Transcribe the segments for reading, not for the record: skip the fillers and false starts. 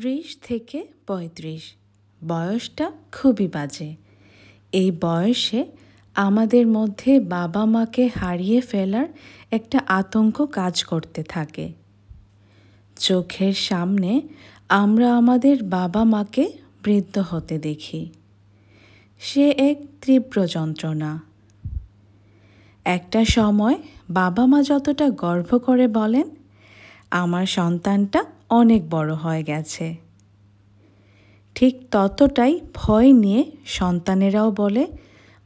30 থেকে 35 বয়সটা খুবই বাজে। এই বয়সে আমাদের মধ্যে বাবা মাকে হারিয়ে ফেলার একটা আতঙ্ক কাজ করতে থাকে। চোখের সামনে আমরা আমাদের বাবা মাকে বৃদ্ধ হতে দেখি। সে এক তীব্র যন্ত্রণা। একটা সময় বাবা মা যতটা গর্ব করে বলেন, আমার সন্তানটা অনেক বড় হয়ে গেছে, ঠিক ততটাই ভয় নিয়ে সন্তানেরাও বলে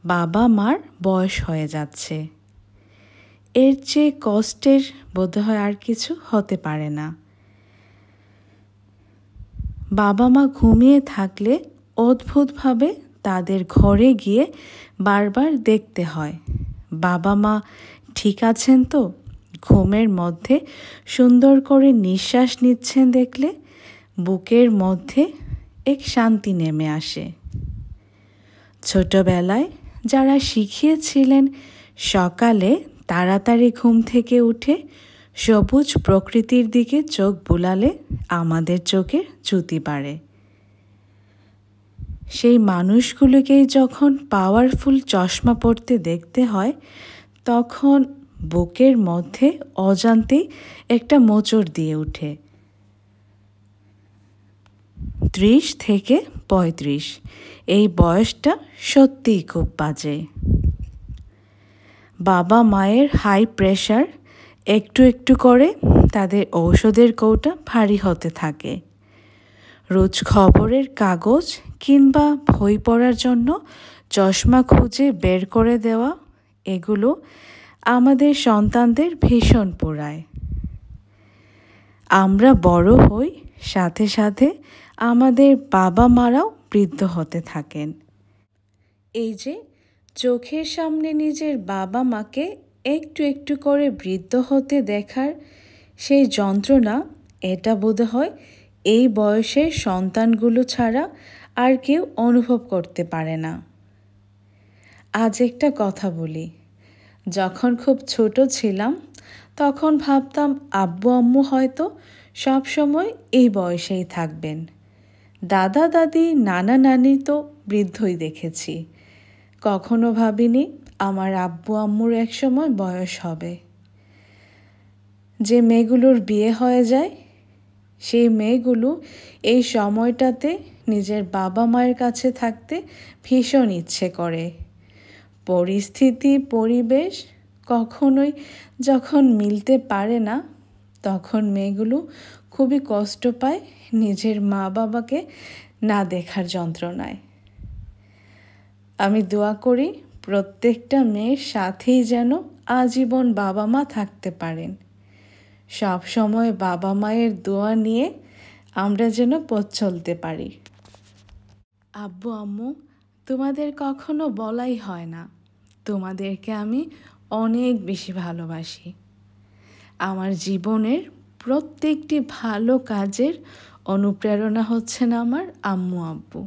বাবা মার বয়স হয়ে যাচ্ছে। এর চেয়ে কষ্টের বোধহয় আর কিছু হতে পারে না। বাবা মা ঘুমিয়ে থাকলে অদ্ভুতভাবে তাদের ঘরে গিয়ে বারবার দেখতে হয়, বাবা মা ঠিক আছেন তো। ঘুমের মধ্যে সুন্দর করে নিঃশ্বাস নিচ্ছেন দেখলে বুকের মধ্যে এক শান্তি নেমে আসে। ছোটবেলায় যারা শিখিয়েছিলেন সকালে তাড়াতাড়ি ঘুম থেকে উঠে সবুজ প্রকৃতির দিকে চোখ বুলালে আমাদের চোখে জ্যোতি বাড়ে, সেই মানুষগুলোকেই যখন পাওয়ারফুল চশমা পরতে দেখতে হয়, তখন বুকের মধ্যে অজান্তেই একটা মোচড় দিয়ে ওঠে। 30 থেকে 35 এই বয়সটা সত্যিই খুব বাজে। বাবা মায়ের হাই প্রেশার একটু একটু করে তাদের ঔষধের কৌটা ভারী হতে থাকে। রোজ খবরের কাগজ কিংবা বই পড়ার জন্য চশমা খুঁজে বের করে দেওয়া, এগুলো আমাদের সন্তানদের ভীষণ পোড়ায়। আমরা বড় হই, সাথে সাথে আমাদের বাবা মারাও বৃদ্ধ হতে থাকেন। এই যে চোখের সামনে নিজের বাবা মাকে একটু একটু করে বৃদ্ধ হতে দেখার সেই যন্ত্রণা, এটা বোধহয় এই বয়সের সন্তানগুলো ছাড়া আর কেউ অনুভব করতে পারে না। আজ একটা কথা বলি, যখন খুব ছোট ছিলাম তখন ভাবতাম আব্বু আম্মু হয়তো সব সময় এই বয়সেই থাকবেন। দাদা দাদি নানা নানি তো বৃদ্ধই দেখেছি, কখনো ভাবিনি আমার আব্বু আম্মুর এক সময় বয়স হবে। যে মেয়েগুলোর বিয়ে হয়ে যায়, সেই মেয়েগুলো এই সময়টাতে নিজের বাবা মায়ের কাছে থাকতে ভীষণ ইচ্ছে করে। পরিস্থিতি পরিবেশ কখনোই যখন মিলতে পারে না, তখন মেয়েগুলো খুবই কষ্ট পায় নিজের মা বাবাকে না দেখার যন্ত্রণায়। আমি দোয়া করি প্রত্যেকটা মেয়ের সাথেই যেন আজীবন বাবা মা থাকতে পারেন। সব সময় বাবা মায়ের দোয়া নিয়ে আমরা যেন পথ চলতে পারি। আব্বু আম্মু, তোমাদের কখনো বলাই হয় না, তোমাদেরকে আমি অনেক বেশি ভালোবাসি। আমার জীবনের প্রত্যেকটি ভালো কাজের অনুপ্রেরণা হচ্ছেন আমার আম্মু আব্বু।